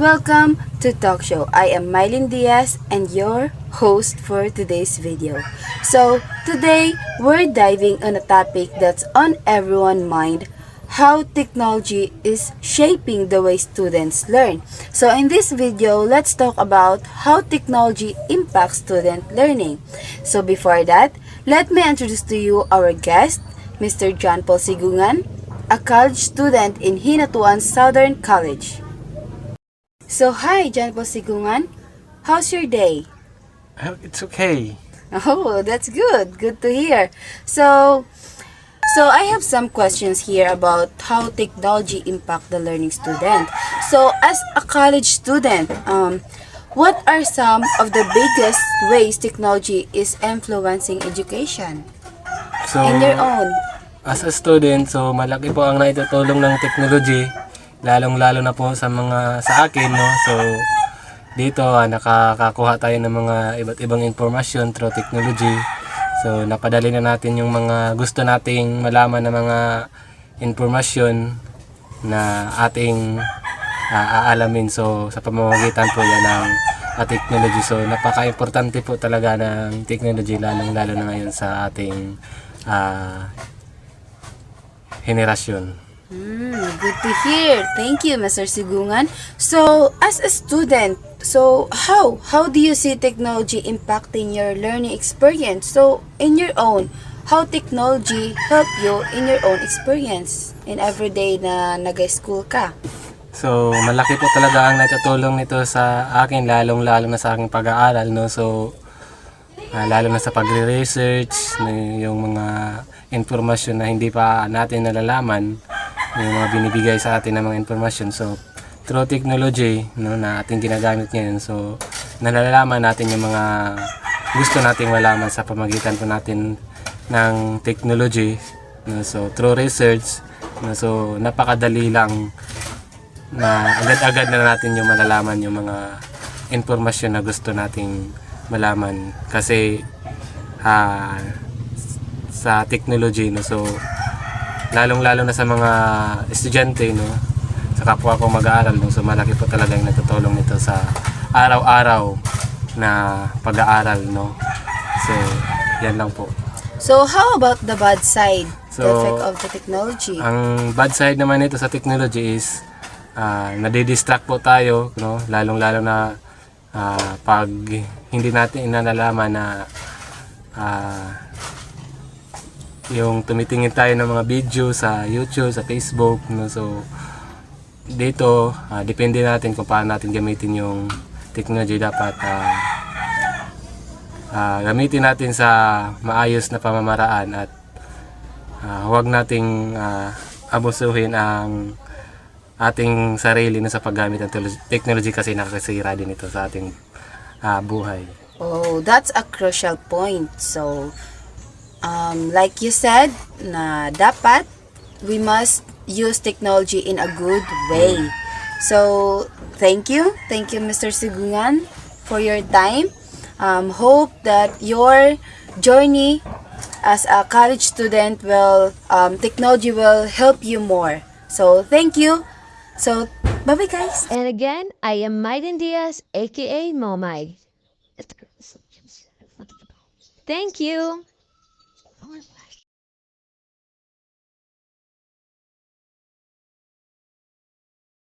Welcome to Talk Show. I am Mylene Diaz and your host for today's video. So, today we're diving on a topic that's on everyone's mind, how technology is shaping the way students learn. So, in this video, let's talk about how technology impacts student learning. So, before that, let me introduce to you our guest, Mr. John Paul Sigungan, a college student in Hinatuan Southern College. So, hi, John Paul Sigungan. How's your day? It's okay. Oh, that's good. Good to hear. So I have some questions here about how technology impact the learning student. So, as a college student, what are some of the biggest ways technology is influencing education? So, In your own. as a student, so malaki po ang naitutulong ng technology, lalong-lalo na po sa akin, no. So, dito nakakakuha tayo ng mga iba't ibang informasyon through technology. So, napadali na natin yung mga gusto nating malaman na mga informasyon na ating aalamin. So, sa pamamagitan po yan ng technology. So, napaka-importante po talaga ng technology, lalong-lalo na ngayon sa ating henerasyon. Good to hear. Thank you, Mr. Sigungan. So, as a student, so how do you see technology impacting your learning experience? So, in your own, how technology help you in your own experience in everyday na nag-school ka? So, malaki po talaga ang natutulong nito sa akin, lalong-lalo na sa aking pag-aaral, no. So, lalo na sa pagre-research, yung mga informasyon na hindi pa natin nalalaman, yung mga binibigay sa atin ng mga informasyon. So, through technology, no, na ating ginagamit ngayon, so, nalalaman natin yung mga gusto nating malaman sa pamagitan po natin ng technology, no. So, through research, no, so, napakadali lang na agad-agad na natin yung malalaman yung mga informasyon na gusto nating malaman kasi sa technology, no. So, lalong-lalo na sa mga estudyante, no, sa kapwa ko mag-aaral, no. So, malaki po talaga yung natutulong nito sa araw-araw na pag-aaral, no. So, yan lang po. So, how about the bad side, the So, effect of the technology? Ang bad side naman nito sa technology is nadidistract po tayo, no, lalong-lalo na pag hindi natin inalalaman na yung tumitingin tayo ng mga video sa YouTube, sa Facebook, no. So, dito, depende natin kung paano natin gamitin yung technology. Dapat gamitin natin sa maayos na pamamaraan at huwag nating abusuhin ang ating sarili na sa paggamit ng technology kasi nakakasira din ito sa ating buhay. Oh, that's a crucial point. So, like you said, na dapat we must use technology in a good way. So, thank you, Mr. Sigungan, for your time. Hope that your journey as a college student will technology will help you more. So, thank you. So, bye-bye, guys. And again, I am Maiden Diaz, aka Momay. Thank you.